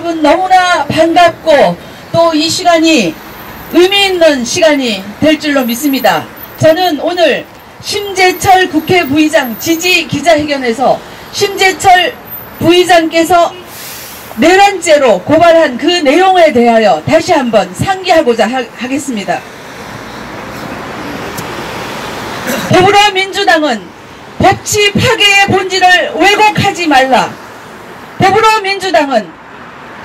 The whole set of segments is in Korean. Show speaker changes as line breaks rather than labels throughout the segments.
여러분 너무나 반갑고 또 이 시간이 의미 있는 시간이 될 줄로 믿습니다. 저는 오늘 심재철 국회 부의장 지지 기자회견에서 심재철 부의장께서 내란죄로 고발한 그 내용에 대하여 다시 한번 상기하고자 하겠습니다. 더불어민주당은 법치 파괴의 본질을 왜곡하지 말라. 더불어민주당은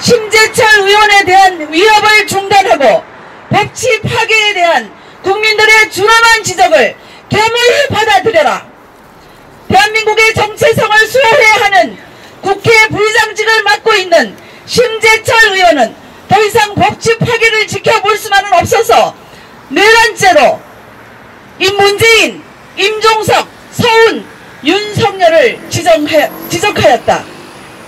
심재철 의원에 대한 위협을 중단하고 법치 파괴에 대한 국민들의 준엄한 지적을 겸허히 받아들여라. 대한민국의 정체성을 수호해야 하는 국회 부의장직을 맡고 있는 심재철 의원은 더 이상 법치 파괴를 지켜볼 수만은 없어서 내란죄로 문재인, 임종석, 서훈, 윤석열을 지적하였다.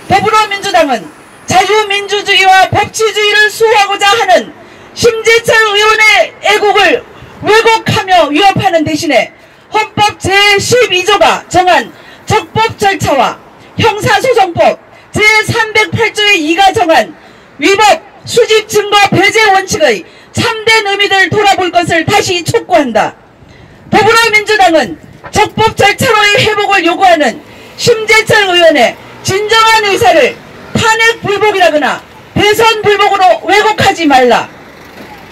더불어민주당은 자유민주주의와 법치주의를 수호하고자 하는 심재철 의원의 애국을 왜곡하며 위협하는 대신에 헌법 제12조가 정한 적법 절차와 형사소송법 제308조의 2가 정한 위법, 수집, 증거, 배제 원칙의 참된 의미를 돌아볼 것을 다시 촉구한다. 더불어민주당은 적법 절차로의 회복을 요구하는 심재철 의원의 진정한 의사를 탄핵 불복이라거나 대선 불복으로 왜곡하지 말라.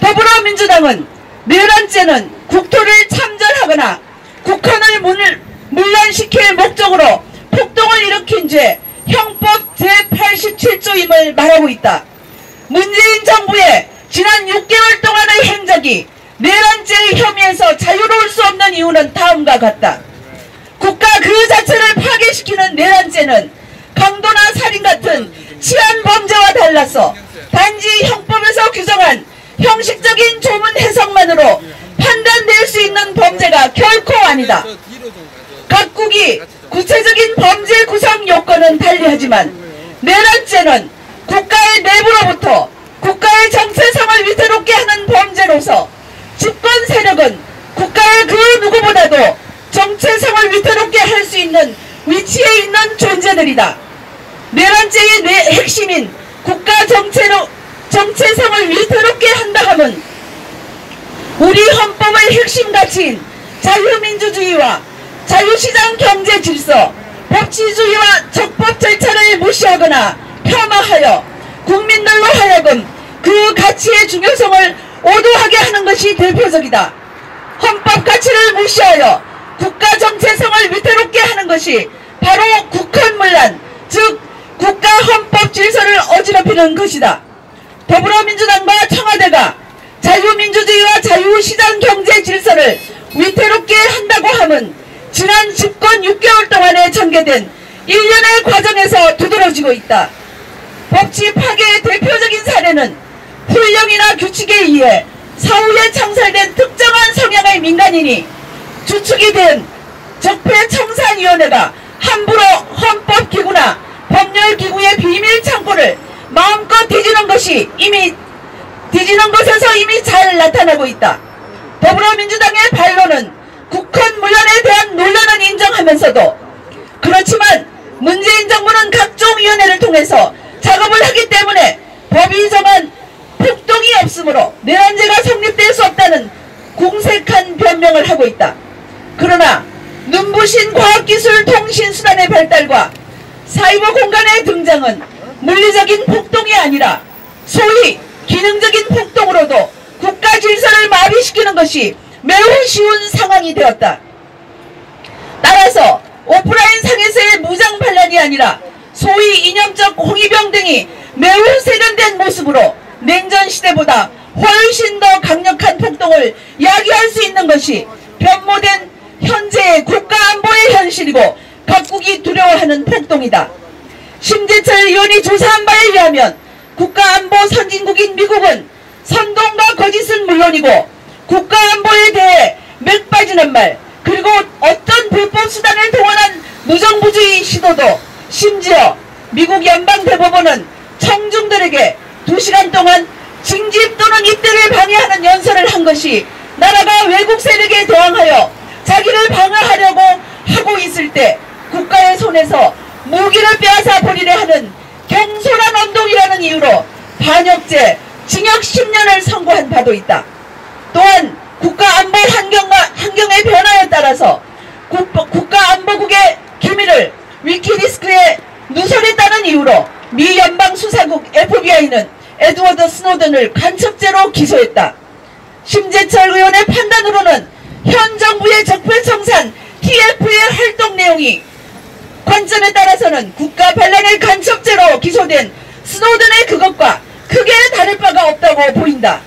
더불어민주당은 내란죄는 국토를 참전하거나 국헌을 문란시킬 목적으로 폭동을 일으킨 죄 형법 제87조임을 말하고 있다. 문재인 정부의 지난 6개월 동안의 행적이 내란죄의 혐의에서 자유로울 수 없는 이유는 다음과 같다. 국가 그 자체를 파괴시키는 내란죄는 강도나 살인 같은 치안 범죄와 달라서 단지 형법에서 규정한 형식적인 조문 해석만으로 판단될 수 있는 범죄가 결코 아니다. 각국이 구체적인 범죄 구성 요건은 달리하지만 내란죄는 국가의 내부로부터 국가의 정체성을 위태롭게 하는 범죄로서 집권 세력은 국가의 그 누구보다도 정체성을 위태롭게 할 수 있는 위치에 있는 존재들이다. 내란죄의 핵심인 국가 정체성을 위태롭게 한다 하면 우리 헌법의 핵심 가치인 자유민주주의와 자유시장 경제 질서, 법치주의와 적법 절차를 무시하거나 폄하하여 국민들로 하여금 그 가치의 중요성을 오도하게 하는 것이 대표적이다. 헌법 가치를 무시하여 국가 정체성을 위태롭게 하는 것이 바로 국헌문란, 즉 국가 헌법 질서를 어지럽히는 것이다. 더불어민주당과 청와대가 자유민주주의와 자유시장 경제 질서를 위태롭게 한다고 하면 지난 집권 6개월 동안에 전개된 일련의 과정에서 두드러지고 있다. 법치 파괴의 대표적인 사례는 훈령이나 규칙에 의해 사후에 창설된 특정한 성향의 민간인이 주축이 된 적폐청산위원회가 함부로 헌법기구나 법률기구의 비밀 창고를 마음껏 뒤지는 것에서 이미 잘 나타나고 있다. 더불어민주당의 반론은 국헌문란에 대한 논란은 인정하면서도 그렇지만 문재인 정부는 각종 위원회를 통해서 작업을 하기 때문에 법이 정한 폭동이 없으므로 내란죄가 성립될 수 없다는 공색한 변명을 하고 있다. 그러나 눈부신 과학기술 통신수단의 발달과 사이버 공간의 등장은 물리적인 폭동이 아니라 소위 기능적인 폭동으로도 국가 질서를 마비시키는 것이 매우 쉬운 상황이 되었다. 따라서 오프라인 상에서의 무장 반란이 아니라 소위 이념적 홍위병 등이 매우 세련된 모습으로 냉전 시대보다 훨씬 더 강력한 폭동을 야기할 수 있는 것이 변모된 현재의 국가안보의 현실이고 각국이 두려워하는 폭동이다. 심재철 의원이 조사한 바에 의하면 국가안보 선진국인 미국은 선동과 거짓은 물론이고 국가안보에 대해 맥 빠지는 말 그리고 어떤 불법 수단을 동원한 무정부주의 시도도 심지어 미국 연방대법원은 청중들에게 2시간 동안 징집 또는 입대를 방해하는 연설을 한 것이 나라가 외국 세력에 대항하여 자기를 방어하려고 하고 있을 때 국가의 손에서 무기를 빼앗아 버리려 하는 경솔한 언동이라는 이유로 반역죄 징역 10년을 선고한 바도 있다. 또한 국가안보 환경의 변화에 따라서 국가안보국의 기밀을 위키리스크에 누설했다는 이유로 미 연방수사국 FBI는 에드워드 스노든을 간첩죄로 기소했다. 심재철 의원의 판단으로는 현 정부의 적폐청산 TF의 활동 내용이 관점에 따라서는 국가반란의 간첩죄로 기소된 스노든의 그것과 크게 다를 바가 없다고 보인다.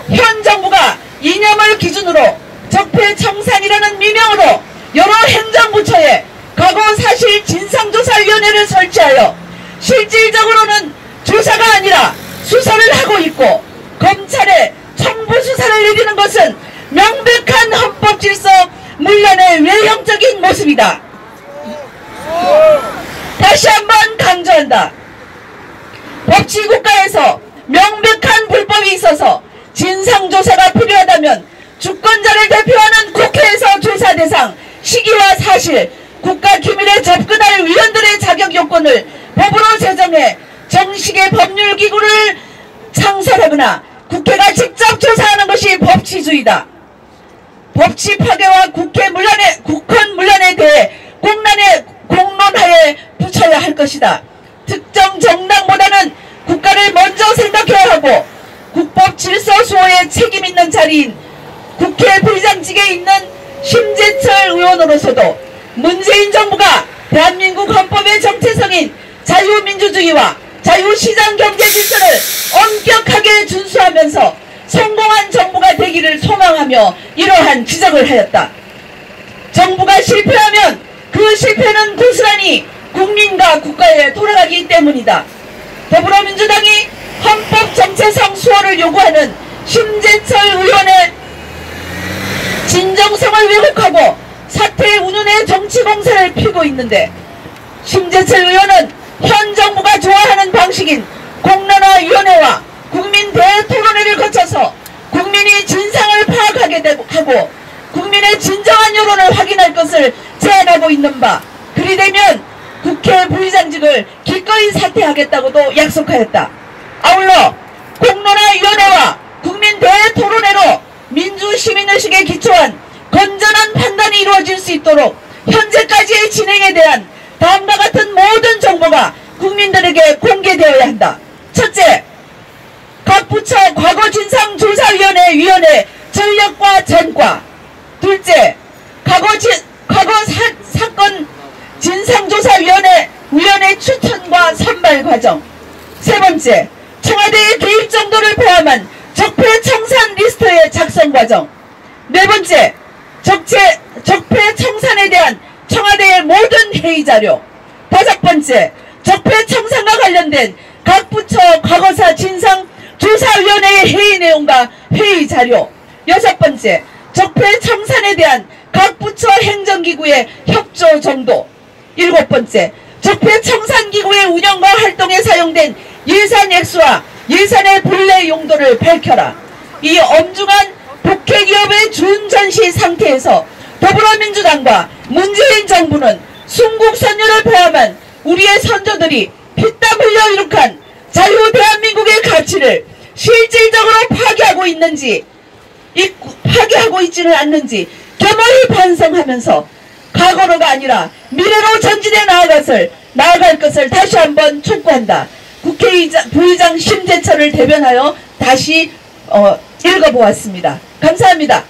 현 정부가 이념을 기준으로 적폐청산이라는 미명으로 여러 행정부처에 과거 사실 진상조사위원회를 설치하여 실질적으로는 조사가 아니라 수사를 하고 있고 검찰에 청부 수사를 내리는 것은 명백한 헌법질서 문란의 외형적인 모습이다. 다시 한번 강조한다. 법치국가에서 명백한 불법이 있어서 진상조사가 필요하다면 주권자를 대표하는 국회에서 조사 대상, 시기와 사실, 국가기밀에 접근할 위원들의 자격 요건을 법으로 제정해 정식의 법률기구를 창설하거나 국회가 직접 조사하는 것이 법치주의다. 법치 파괴와 국헌 문란에 대해 공론하에 붙여야 할 것이다. 특정 정당보다는 국가를 먼저 생각해야 하고 국법 질서 수호에 책임 있는 자리인 국회 부의장직에 있는 심재철 의원으로서도 문재인 정부가 대한민국 헌법의 정체성인 자유민주주의와 자유시장 경제 질서를 엄격하게 준수하면서 성공한 정부가 되기를 소망하며 이러한 지적을 하였다. 정부가 실패하면 그 실패는 고스란히 국민과 국가에 돌아가기 때문이다. 더불어민주당이 헌법 정체성 수호를 요구하는 심재철 의원의 진정성을 왜곡하고 사퇴 운운의 정치 공세를 피고 있는데, 심재철 의원은 현 정부가 좋아하는 방식인 공론화위원회와 국민 대토론회를 거쳐서 국민이 진상을 파악하게 하고 국민의 진정한 여론을 확인할 것을 제안하고 있는 바, 그리 되면 국회 부의장직을 기꺼이 사퇴하겠다고도 약속하였다. 아울러 공론화위원회와 국민 대토론회로 민주시민의식에 기초한 건전한 판단이 이루어질 수 있도록 현재까지의 진행에 대한 다음과 같은 모든 정보가 국민들에게 공개되어야 한다. 첫째, 각 부처 과거진상조사위원회 위원회 전력과 전과. 둘째, 과거 사건 진상조사위원회 위원회 추천과 선발 과정. 세 번째, 청와대의 개입 정도를 포함한 적폐청산 리스트의 작성 과정. 네 번째, 적폐청산에 대한 청와대의 모든 회의 자료. 다섯 번째, 적폐청산과 관련된 각 부처 과거사 진상조사위원회의 회의 내용과 회의 자료. 여섯 번째, 적폐청산에 대한 각 부처 행정기구의 협조 정도. 일곱 번째, 적폐청산기구의 운영과 활동에 사용된 예산 액수와 예산의 본래 용도를 밝혀라. 이 엄중한 독해기업의 준전시 상태에서 더불어민주당과 문재인 정부는 순국선열을 포함한 우리의 선조들이 피땀 흘려 이룩한 자유 대한민국의 가치를 실질적으로 파괴하고 있는지, 파괴하고 있지는 않는지 겸허히 반성하면서 과거로가 아니라 미래로 전진해 나아갈 것을 다시 한번 촉구한다. 부의장 심재철을 대변하여 다시 읽어보았습니다. 감사합니다.